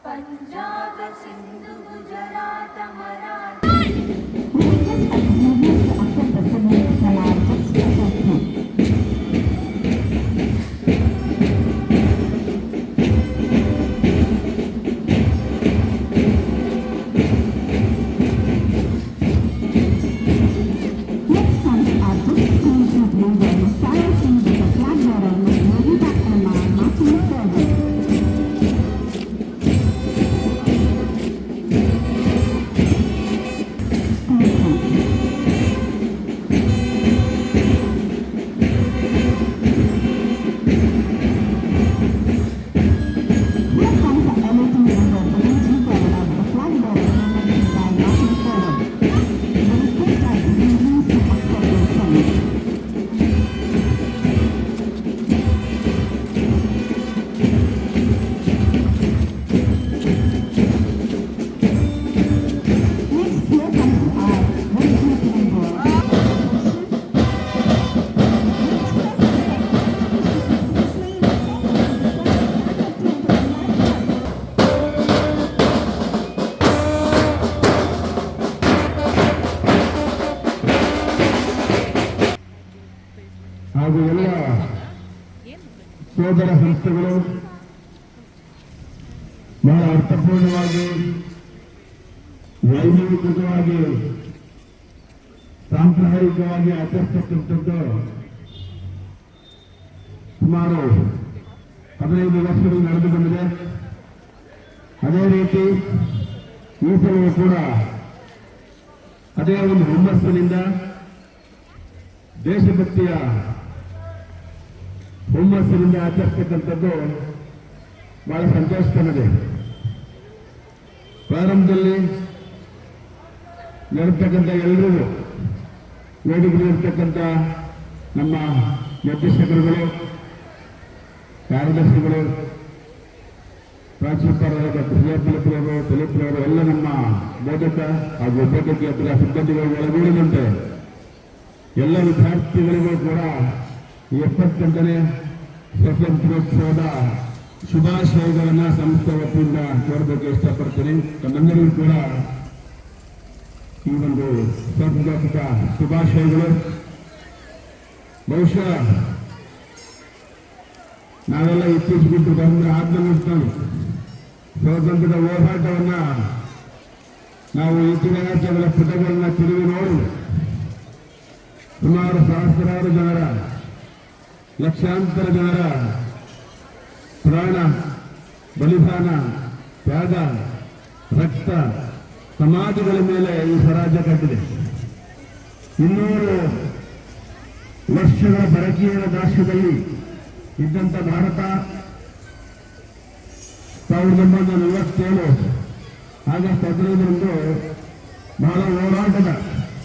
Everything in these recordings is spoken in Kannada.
पंजाब सिंधु गुजरात मराठा ಹಾಗೂ ಎಲ್ಲ ಸೋದರ ಸಂಸ್ಥೆಗಳು ಬಹಳ ಅರ್ಥಪೂರ್ಣವಾಗಿ ವೈಜ್ಞಾನಿಕವಾಗಿ ಸಾಂಪ್ರದಾಯಿಕವಾಗಿ ಆಚರಿಸತಕ್ಕಂಥದ್ದು ಸುಮಾರು 15 ವರ್ಷಗಳು ನಡೆದು ಬಂದಿದೆ. ಅದೇ ರೀತಿ ಈ ಸಲವೂ ಕೂಡ ಅದೇ ಒಂದು ಹುಮ್ಮಸ್ಸಿನಿಂದ ದೇಶಭಕ್ತಿಯ ಹುಮ್ಮಸ್ಸಿನಿಂದ ಆಚರಿಸತಕ್ಕಂಥದ್ದು ಬಹಳ ಸಂತೋಷ ತಂದಿದೆ. ಪ್ರಾರಂಭದಲ್ಲಿ ನಡೆತಕ್ಕಂಥ ಎಲ್ಲರಿಗೂ ವೇದಿಕೆಯಲ್ಲಿರ್ತಕ್ಕಂಥ ನಮ್ಮ ನಿರ್ದೇಶಕರುಗಳು, ಕಾರ್ಯದರ್ಶಿಗಳು, ಪ್ರಾಂಶುಪಾಲರು, ಡಾಕ್ಟರ್ ಶ್ರೀಯಪ್ಪಲಪುರವರು, ತಲುಪುರವರು ಎಲ್ಲ ನಮ್ಮ ಬೋಧಕ ಹಾಗೂ ಬೋಧಕೇತರ ಸಿಬ್ಬಂದಿಗಳು ಒಳಗೂಡಿದಂತೆ ಎಲ್ಲ ವಿದ್ಯಾರ್ಥಿಗಳಿಗೂ ಕೂಡ 78ನೇ ಸ್ವಾತಂತ್ರ್ಯೋತ್ಸವದ ಶುಭಾಶಯಗಳನ್ನು ಸಂಸ್ಥೆ ವತಿಯಿಂದ ಕೋರಬೇಕು ಇಷ್ಟಪಡ್ತೀನಿ. ತಮ್ಮೆಲ್ಲರಿಗೂ ಕೂಡ ಈ ಒಂದು ಸ್ವಾತಂತ್ರ್ಯೋತ್ಸವ ಶುಭಾಶಯಗಳು. ಬಹುಶಃ ನಾವೆಲ್ಲ ಇತ್ತೀಚೆಗಿಟ್ಟು ಬಂದ್ರೆ ಆದ್ಮೇಲೆ ಸ್ವಾತಂತ್ರ್ಯದ ಹೋರಾಟವನ್ನ ನಾವು ಇತಿಹಾಸಗಳ ಪುಟಗಳನ್ನ ತಿರುಗಿ ನೋಡಿ ಸುಮಾರು ಸಹಸ್ರಾರು ಜನರ, ಲಕ್ಷಾಂತರ ಜನರ ಪ್ರಾಣ ಬಲಿದಾನ, ತ್ಯಾಗ, ರಕ್ತ, ಸಮಾಜಗಳ ಮೇಲೆ ಈ ಸ್ವರಾಜ್ಯ ಕಟ್ಟಿದೆ. 200 ವರ್ಷಗಳ ಪರಕೀಯ ದಾಸ್ಯದಲ್ಲಿ ಇದ್ದಂಥ ಭಾರತ 1947 ಆಗಸ್ಟ್ 15ರಂದು ಬಹಳ ಹೋರಾಟದ,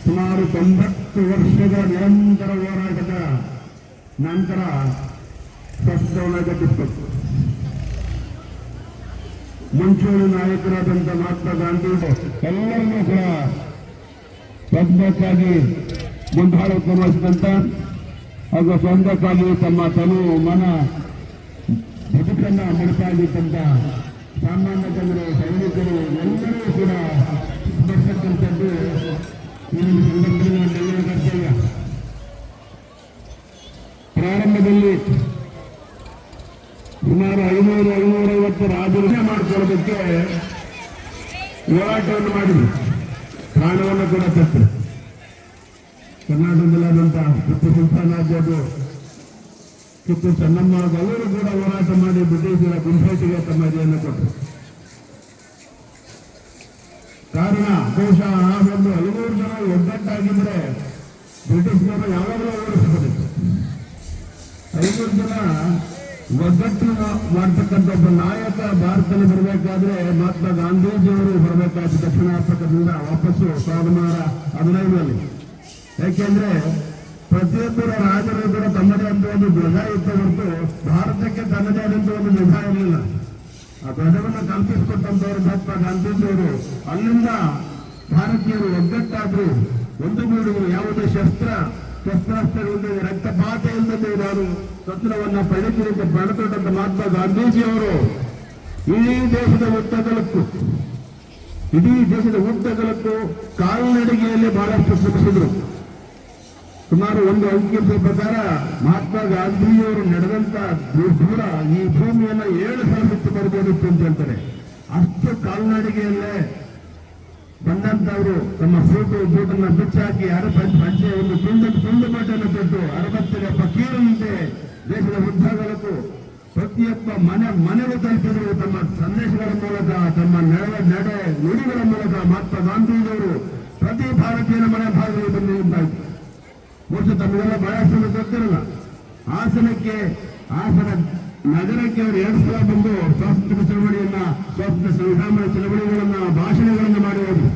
ಸುಮಾರು 90 ವರ್ಷದ ನಿರಂತರ ಹೋರಾಟದ ನಂತರ ಸ್ವಸ್ಥವನ್ನು ಕಟ್ಟಿಸಿತು. ಮುಂಚೂಣಿ ನಾಯಕರಾದಂಥ ಮಹಾತ್ಮ ಗಾಂಧಿ ಎಲ್ಲರನ್ನೂ ಕೂಡ ಸ್ವತಂತ್ರಕ್ಕಾಗಿ ಮುಂದಾಳತ್ವ ವಹಿಸಿದಂಥ ಹಾಗೂ ಸ್ವಂತಕ್ಕಾಗಿ ತಮ್ಮ ತನು ಮನ ಬದುಕನ್ನ ಮುಡಿಪಾಗಿದ್ದಂಥ ಸಾಮಾನ್ಯ ಜನರು, ಸೈನಿಕರು ಎಲ್ಲರೂ ಕೂಡ ಸ್ಮರಿಸತಕ್ಕಂಥದ್ದು ಈ ಸಂದರ್ಭದಲ್ಲಿ ನಮ್ಮೆಲ್ಲರ ಕರ್ತವ್ಯ. ಪ್ರಾರಂಭದಲ್ಲಿ ಸುಮಾರು 550 ರಾಜರು ಮಾಡಿಕೊಳ್ಳೋದಕ್ಕೆ ಹೋರಾಟವನ್ನು ಮಾಡಿದ್ರು, ಪ್ರಾಣವನ್ನು ಕೂಡ ತೆತ್ತರು. ಕರ್ನಾಟಕದಲ್ಲಾದಂಥ ಟಿಪ್ಪು ಸುಲ್ತಾನ್ ಆಗ್ಬೋದು, ಟಿಪ್ಪು ಚೆನ್ನಮ್ಮ ಅವರು ಕೂಡ ಹೋರಾಟ ಮಾಡಿ ಬ್ರಿಟಿಷರ ಗುಂಪೇಟಿಗೆ ತಮ್ಮ ಇದೆಯನ್ನು ಕೊಟ್ಟರು. ಕಾರಣ ಬಹುಶಃ ಆ ಒಂದು 500 ಜನ ಒಗ್ಗಟ್ಟಾಗಿದ್ರೆ ಬ್ರಿಟಿಷರು ಯಾವಾಗಲೂ ಓಡಿಸಬಹುದು. 500 ಜನ ಒಗ್ಗಟ್ಟು ಮಾಡ್ತಕ್ಕಂಥ ಒಬ್ಬ ನಾಯಕ ಭಾರತದಲ್ಲಿ ಬರಬೇಕಾದ್ರೆ ಮಹಾತ್ಮ ಗಾಂಧೀಜಿಯವರು ಬರಬೇಕಾದ ದಕ್ಷಿಣ ಆಫ್ರಿಕಾದಿಂದ ವಾಪಸ್ಸು 1915ರಲ್ಲಿ. ಯಾಕೆಂದ್ರೆ ಪ್ರತಿಯೊಬ್ಬರ ರಾಜರು ಕೂಡ ತಮ್ಮದೇ ಅಂತ ಒಂದು ಧ್ವಜ ಇದ್ದ ಹೊರತು ಭಾರತಕ್ಕೆ ತನ್ನದೇ ಆದಂತ ಒಂದು ಧ್ವಜ ಇರಲಿಲ್ಲ. ಆ ಧ್ವಜವನ್ನು ಕಲ್ಪಿಸಿಕೊಟ್ಟಂತವರು ಮಹಾತ್ಮ ಗಾಂಧೀಜಿಯವರು. ಅಲ್ಲಿಂದ ಭಾರತೀಯರು ಒಗ್ಗಟ್ಟಾದ್ರು, ಒಂದುಗೂಡಿದ್ರು. ಯಾವುದೇ ಶಸ್ತ್ರಾಸ್ತ್ರಗಳಿಂದ ರಕ್ತಪಾತ ಇಲ್ಲದೆ ನಾನು ಸ್ವತಂತ್ರವನ್ನ ಪಡೆಯುವಂತೆ ಪಡೆದುಕೊಂಡಂತ ಮಹಾತ್ಮ ಗಾಂಧೀಜಿಯವರು ಇಡೀ ದೇಶದ ಉದ್ದಗಲಕ್ಕೂ ಕಾಲ್ನಡಿಗೆಯಲ್ಲಿ ಬಹಳಷ್ಟು ಶ್ರಮಿಸಿದ್ರು. ಸುಮಾರು ಒಂದು ಅಂಕಿಯ ಪ್ರಕಾರ ಮಹಾತ್ಮ ಗಾಂಧೀಜಿಯವರು ನಡೆದಂತ ದೂರ ಈ ಭೂಮಿಯನ್ನ 7 ಸಲ ಸುತ್ತು ಬರ್ಬೋದಿತ್ತು ಅಂತ ಹೇಳ್ತಾರೆ. ಅಷ್ಟು ಕಾಲ್ನಡಿಗೆಯಲ್ಲೇ ಬಂದಂತವರು ತಮ್ಮ ಬೂಟನ್ನ ಬಿಚ್ಚಾಕಿ ಪಂಚೆ ಒಂದು ತುಂಡು ಬಟ್ಟೆಯನ್ನು ತೊಟ್ಟು 60ರ ಫಕೀರನಂತೆ ದೇಶದ ಉದ್ದಗಲಕ್ಕೂ ಪ್ರತಿಯೊಬ್ಬ ಮನೆಗೂ ತಲುಪಿದರು. ತಮ್ಮ ಸಂದೇಶಗಳ ಮೂಲಕ, ತಮ್ಮ ನಡೆ ನುಡಿಗಳ ಮೂಲಕ ಮಹಾತ್ಮ ಗಾಂಧೀಜಿಯವರು ಪ್ರತಿ ಭಾರತೀಯನ ಮನೆ ಭಾಗದಲ್ಲಿ ಬಂದಿದ್ದಾಯಿತು. ಬಹುಶಃ ತಮಗೆಲ್ಲ ಬಹಳಷ್ಟು ಗೊತ್ತಿರಲ್ಲ. ಹಾಸನ ನಗರಕ್ಕೆ ಅವರು 2 ಸಲ ಬಂದು ಸ್ವಾತಂತ್ರ್ಯ ಚಳವಳಿಯನ್ನ, ಸ್ವಾತಂತ್ರ್ಯ ಸಂಗ್ರಾಮ ಚಳವಳಿಗಳನ್ನ, ಭಾಷಣಗಳನ್ನು ಮಾಡಿದರು.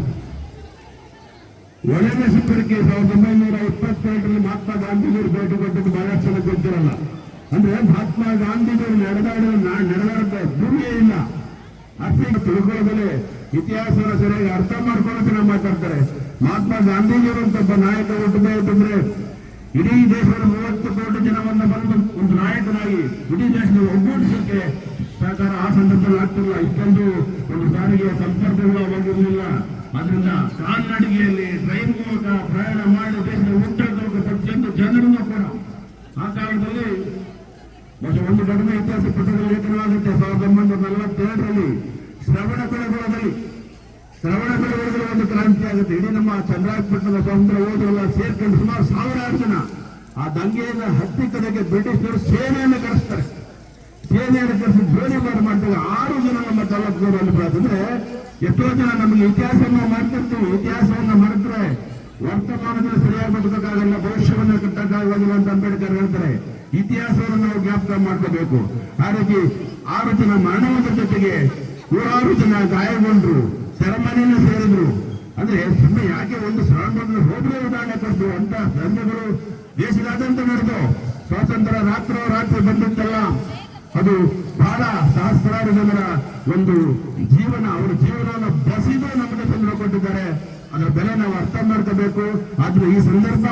ಒಳಗೆ ಸಿಬ್ಬರಿಗೆ 1922ರಲ್ಲಿ ಮಹಾತ್ಮ ಗಾಂಧೀಜಿಯವರು ಭೇಟಿ ಕೊಟ್ಟದ್ದು ಬಹಳಷ್ಟು ಜನ ಗೊತ್ತಿರಲ್ಲ. ಅಂದ್ರೆ ಮಹಾತ್ಮ ಗಾಂಧೀಜಿಯವರು ನಡೆದಾಡಿದ ಭೂಮಿಯೇ ಇಲ್ಲ. ಅಷ್ಟೇ ತಿಳ್ಕೊಳ್ಳೋದಲ್ಲೇ ಇತಿಹಾಸವನ್ನು ಸರಿಯಾಗಿ ಅರ್ಥ ಮಾಡ್ಕೊಳ್ಳೋಕೆ ನಾವು ಮಾತಾಡ್ತಾರೆ. ಮಹಾತ್ಮ ಗಾಂಧೀಜಿಯವರು ಅಂತ ಒಬ್ಬ ನಾಯಕ ಹುಟ್ಟಬೇಕಂದ್ರೆ ಇಡೀ ದೇಶದ 30 ಕೋಟಿ ಜನವನ್ನ ಬಂದು ಒಂದು ನಾಯಕನಾಗಿ ಇಡೀ ದೇಶದ ಒಗ್ಗೂಡಿಸಕ್ಕೆ ಸಹಕಾರ ಆ ಸಂದರ್ಭದಲ್ಲಿ ಆಗ್ತಿಲ್ಲ. ಇಷ್ಟೊಂದು ಒಂದು ಸಾರಿಗೆ ಸಂಪರ್ಕಗಳು ಅವಾಗಿರಲಿಲ್ಲ. ಅದರಿಂದ ಕಾಲ್ನಡಿಗೆಯಲ್ಲಿ ಟ್ರೈನ್ ಮೂಲಕ ಪ್ರಯಾಣ ಮಾಡಿ ದೇಶದ ಉದ್ದಗಲಕ್ಕೂ ಪ್ರತಿಯೊಂದು ಜನರನ್ನು ಕೂಡ ಆ ಕಾಲದಲ್ಲಿ ಒಂದು ಕಡಿಮೆ ಇತಿಹಾಸ ಪುಟದಲ್ಲಿ ಲೇಖನವಾಗುತ್ತೆ. 1942ರಲ್ಲಿ ಶ್ರವಣಬೆಳಗೊಳದಲ್ಲಿ ಒಂದು ಕ್ರಾಂತಿ ಆಗುತ್ತೆ. ಇಡೀ ನಮ್ಮ ಚಂದ್ರಾಯಪಟ್ಟಣದ ಸ್ವಾತಂತ್ರ್ಯ ಓದೆಲ್ಲ ಸೇರ್ಕೊಂಡು ಸುಮಾರು 1000 ಜನ ಆ ದಂಗೆಯನ್ನು ಹತ್ತಿ ಕಡೆಗೆ ಬ್ರಿಟಿಷರು ಸೇನೆಯನ್ನು ಕರೆಸ್ತಾರೆ. ಸೇನೆಯನ್ನು ಕರೆಸಿ ಜೋಡಿ ಮಾಡ್ತಾರೆ. 6 ಜನ ನಮ್ಮ ತಾಲೂಕಿನವರಲ್ಲಿ ಬರೋದಂದ್ರೆ ಎಷ್ಟೋ ಜನ ನಮಗೆ ಇತಿಹಾಸವನ್ನು ಮಾಡ್ತಿರ್ತೀವಿ. ಇತಿಹಾಸವನ್ನು ಮಾಡಿದ್ರೆ ವರ್ತಮಾನದಲ್ಲಿ ಸರಿಯಾಗಿ ಬದುಕಕ್ಕಾಗಲ್ಲ, ಭವಿಷ್ಯವನ್ನು ಕಟ್ಟಕ್ಕಾಗಲ್ಲ ಅಂತ ಅಂಬೇಡ್ಕರ್ ಹೇಳ್ತಾರೆ. ಇತಿಹಾಸವನ್ನು ನಾವು ಜ್ಞಾಪಕ ಮಾಡ್ಕೋಬೇಕು. ಆ ರೀತಿ 6 ಜನ ಮರಣವಾದ ಜೊತೆಗೆ 106 ಜನ ಗಾಯಗೊಂಡ್ರು, ಸೆರೆಮನೆಯನ್ನು ಸೇರಿದ್ರು. ಅಂದ್ರೆ ಸುಮ್ಮನೆ ಯಾಕೆ ಒಂದು ಶ್ರವಣಬೆಳಗೊಳ ಹೋಬಳಿ ಉದಾಹರಣೆ ಕೊಟ್ಟು ಅಂತ ದಂಗೆಗಳು ದೇಶದಾದ್ಯಂತ ನಡೆದು ಸ್ವಾತಂತ್ರ್ಯ ರಾತ್ರಿ ಬಂದಿದ್ದಲ್ಲ, ಅದು ಬಹಳ ಸಹಸ್ರಾರು ಜನರ ಒಂದು ಜೀವನ, ಅವರ ಜೀವನವನ್ನು ಬಸಿದು ನಮಗೆ ತೊಂದರೆ ಕೊಟ್ಟಿದ್ದಾರೆ. ಅದರ ಬೆಲೆ ನಾವು ಅರ್ಥ ಮಾಡ್ಕೋಬೇಕು. ಆದ್ರೆ ಈ ಸಂದರ್ಭ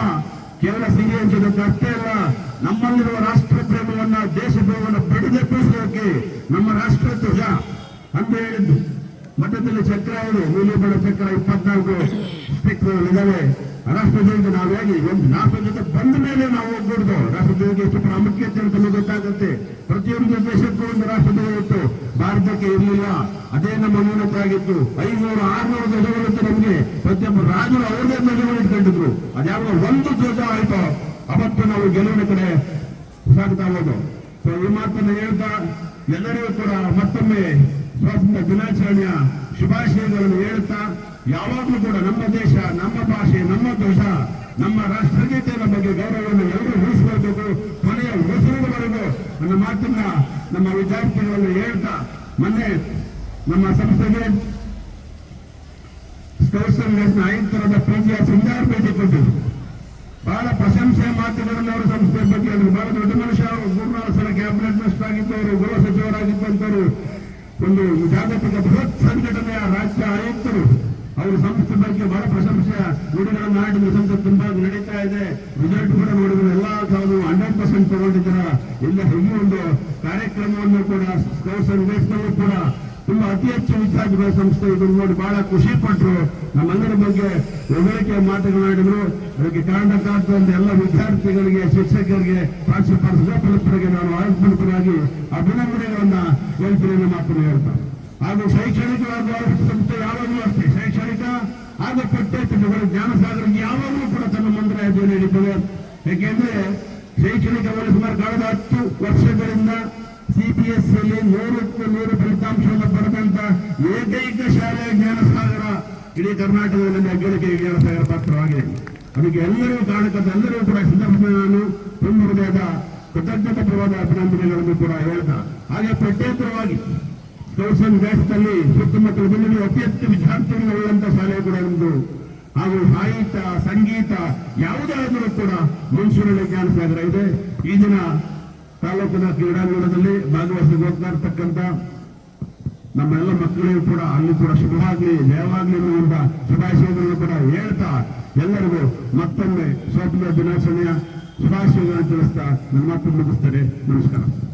ಕೇವಲ ಸಿಹಿ ಹಂಚೋದಕ್ಕೆ ಅಷ್ಟೇ ಅಲ್ಲ, ನಮ್ಮಲ್ಲಿರುವ ರಾಷ್ಟ್ರ ಪ್ರೇಮವನ್ನ, ದೇಶ ಪ್ರೇಮವನ್ನು ಬಡಿದೆಬ್ಬಿಸೋಕೆ ನಮ್ಮ ರಾಷ್ಟ್ರ ಧ್ವಜ ಅಂತ ಹೇಳಿದ್ದು. ಮಠದಲ್ಲಿ ಚಕ್ರ ಇದೆ, ನೀಲಿಬಡ ಚಕ್ರ 24 ಸ್ಟಿಕ್ಗಳಿದ್ದಾವೆ. ರಾಷ್ಟ್ರಧ್ವಜಕ್ಕೆ ನಾವು ಹೇಗೆ ಒಂದು ರಾಷ್ಟ್ರಧ್ವಜ ಬಂದ ಮೇಲೆ ನಾವು ಹೋಗ್ಬಿಡ್ದು. ರಾಷ್ಟ್ರಧ್ವಜಕ್ಕೆ ಎಷ್ಟು ಪ್ರಾಮುಖ್ಯತೆ ಅಂತ ಗೊತ್ತಾಗುತ್ತೆ. ಪ್ರತಿಯೊಂದು ದೇಶಕ್ಕೂ ಒಂದು ರಾಷ್ಟ್ರಧ್ವಜ ಇತ್ತು, ಭಾರತಕ್ಕೆ ಇರಲಿಲ್ಲ. ಅದೇ ನಮ್ಮ ನ್ಯೂನತೆ ಆಗಿತ್ತು. 500-600 ಧ್ವಜಗಳಿತ್ತು ನಮಗೆ. ಪ್ರತಿಯೊಬ್ಬ ರಾಜರು ಅವ್ರದೇ ಧ್ವಜಗಳು ಇಟ್ಕೊಂಡಿದ್ರು. ಅದ್ಯಾವಾಗ ಒಂದು ಧ್ವಜ ಆಯ್ತೋ ಅವತ್ತು ನಾವು ಗೆಲುವಿನ ಕಡೆ ಸಾಗ್ತಾ ಹೋದು. ಸೊ ಈ ಮಾತನ್ನು ಹೇಳ್ತಾ ಎಲ್ಲರಿಗೂ ಕೂಡ ಮತ್ತೊಮ್ಮೆ ಸ್ವಾತಂತ್ರ್ಯ ದಿನಾಚರಣೆಯ ಶುಭಾಶಯಗಳನ್ನು ಹೇಳ್ತಾ, ಯಾವಾಗಲೂ ಕೂಡ ನಮ್ಮ ದೇಶ, ನಮ್ಮ ಭಾಷೆ, ನಮ್ಮ ಧ್ವಜ, ನಮ್ಮ ರಾಷ್ಟ್ರಗೀತೆಯ ಬಗ್ಗೆ ಗೌರವವನ್ನು ಎಲ್ಲರೂ ಉಳಿಸಿಕೊಳ್ಬೇಕು. ಕೊನೆಯ ಉಸಿರಿನವರೆಗೂ ನನ್ನ ಮಾತನ್ನ ನಮ್ಮ ವಿದ್ಯಾರ್ಥಿಗಳನ್ನು ಹೇಳ್ತಾ, ಮೊನ್ನೆ ನಮ್ಮ ಸಂಸ್ಥೆಗೆ ಸ್ಕೌಟ್ಸ್ ಅಂಡ್ ಗೈಡ್ಸ್ನ ಆಯುಕ್ತರಾದ ಪ್ರೀತಿಯ ಸಿಂಗಾರ್ ಭೇಟಿ ಕೊಟ್ಟಿದ್ರು. ಬಹಳ ಪ್ರಶಂಸೆಯ ಮಾತುಗಳನ್ನು ಅವರು ಸಂಸ್ಥೆ ಬಗ್ಗೆ ಹೇಳಿದ್ರು. ಬಹಳ ದೊಡ್ಡ ಮನುಷ್ಯ, 3-4 ಸಲ ಕ್ಯಾಬಿನೆಟ್ ಮಿನಿಸ್ಟರ್ ಆಗಿದ್ದವರು, ಗೃಹ ಸಚಿವರಾಗಿದ್ದಂಥವರು, ಒಂದು ಜಾಗತಿಕ ಬೃಹತ್ ಸಂಘಟನೆಯ ರಾಜ್ಯ ಆಯುಕ್ತರು. ಅವರು ಸಂಸ್ಥೆ ಬಗ್ಗೆ ಬಹಳ ಪ್ರಶಂಸೆಯ ನುಡಿಗಳನ್ನು ಆಡಿದ್ರು. ಸಂಸ್ಥೆ ತುಂಬಾ ನಡೀತಾ ಇದೆ, ರಿಸಲ್ಟ್ ಕೂಡ ನೋಡಿದ್ರು. ಎಲ್ಲಾ 100% ತಗೊಂಡಿದ್ದೀರ. ಇಲ್ಲ ಈ ಒಂದು ಕಾರ್ಯಕ್ರಮವನ್ನು ಕೂಡ ಸ್ಕೌಟ್ಸ್ ಅಂಡ್ ಗೈಡ್ಸ್ನಲ್ಲೂ ಕೂಡ ತುಂಬಾ ಅತಿ ಹೆಚ್ಚು ವಿದ್ಯಾರ್ಥಿಗಳ ಸಂಸ್ಥೆ ಇದನ್ನು ನೋಡಿ ಬಹಳ ಖುಷಿ ಪಟ್ಟರು. ನಮ್ಮೆಲ್ಲರ ಬಗ್ಗೆ ಹೊಗಳಿಕೆಯ ಮಾತುಗಳಾಡಿದ್ರು. ಅದಕ್ಕೆ ಕಾರಣಕ್ಕಾದಂತ ಎಲ್ಲ ವಿದ್ಯಾರ್ಥಿಗಳಿಗೆ, ಶಿಕ್ಷಕರಿಗೆ, ಪ್ರಾಂಶುಪಾಲ ಸಭಾಫಲಕರಿಗೆ ನಾನು ಆಯುಕ್ತರಾಗಿ ಅಭಿನಂದನೆಗಳನ್ನ ಹೇಳ್ತೀನಿ ಮಾತನ್ನು ಹೇಳ್ತಾರೆ. ಹಾಗೂ ಶೈಕ್ಷಣಿಕವಾದ ಸಂಸ್ಥೆ ಯಾವಾಗಲೂ ಅಷ್ಟೇ, ಶೈಕ್ಷಣಿಕ ಹಾಗೂ ಪಠ್ಯೇತರಗಳು ಜ್ಞಾನಸಾಗರಿಗೆ ಯಾವಾಗಲೂ ಕೂಡ ತನ್ನ ಮಂತ್ರಾಲಯ ನೀಡುತ್ತದೆ. ಏಕೆಂದ್ರೆ ಶೈಕ್ಷಣಿಕವಾಗಿ ಸುಮಾರು ಕಳೆದ 10 ವರ್ಷಗಳಿಂದ ಸಿಬಿಎಸ್ಸಿಯಲ್ಲಿ 100ಕ್ಕೆ 100 ಫಲಿತಾಂಶವನ್ನು ಪಡೆದಂತ ಏಕೈಕ ಶಾಲೆ ಜ್ಞಾನಸಾಗರ ಇಡೀ ಕರ್ನಾಟಕದಲ್ಲಿ ಅಗ್ಗಡಿಕೆ ಜ್ಞಾನಸಾಗರ ಪಾತ್ರವಾಗಿದೆ. ಅದಕ್ಕೆ ಎಲ್ಲರಿಗೂ ಕಾರಣಕರ್ತ ಎಲ್ಲರಿಗೂ ಕೂಡ ಸಂದರ್ಭದಲ್ಲಿ ನಾನು ತುಂಬ ಹೃದಯದ ಕೃತಜ್ಞತಾಪೂರ್ವಕ ಅಭಿನಂದನೆಗಳನ್ನು ಕೂಡ ಹೇಳ್ತಾ, ಹಾಗೆ ಪಠ್ಯೇತರವಾಗಿ ಸ್ಕೌಟ್ಸ್ ಅಂಡ್ ಗೈಡ್ಸ್ ನಲ್ಲಿ ಸುತ್ತಮುತ್ತಲ ಜಿಲ್ಲೆಯಲ್ಲಿ ಅತಿ ಹೆಚ್ಚು ವಿದ್ಯಾರ್ಥಿಗಳು ಉಳ್ಳಂತ ಶಾಲೆ ಕೂಡ ನಮ್ಮದು. ಹಾಗೂ ಸಾಹಿತ್ಯ, ಸಂಗೀತ ಯಾವುದಾದರೂ ಕೂಡ ಮೈಸೂರಲ್ಲಿ ಜ್ಞಾನಸಾಗರ ಇದೆ. ಈ ದಿನ ತಾಲೂಕಿನ ಕ್ರೀಡಾಂಗಣದಲ್ಲಿ ಭಾಗವಹಿಸಿ ಹೋಗ್ತಾ ಇರ್ತಕ್ಕಂಥ ನಮ್ಮೆಲ್ಲ ಮಕ್ಕಳಿಗೂ ಕೂಡ ಅಲ್ಲಿ ಕೂಡ ಶುಭವಾಗ್ಲಿ, ಜಯವಾಗ್ಲಿ ಅನ್ನುವಂತ ಶುಭಾಶಯಗಳನ್ನು ಕೂಡ ಹೇಳ್ತಾ ಎಲ್ಲರಿಗೂ ಮತ್ತೊಮ್ಮೆ ಸ್ವಾತಂತ್ರ್ಯ ದಿನಾಚರಣೆಯ ಶುಭಾಶಯಗಳನ್ನು ತಿಳಿಸ್ತಾ ನನ್ನ ಮಾತು ಮುಗಿಸ್ತೇನೆ. ನಮಸ್ಕಾರ.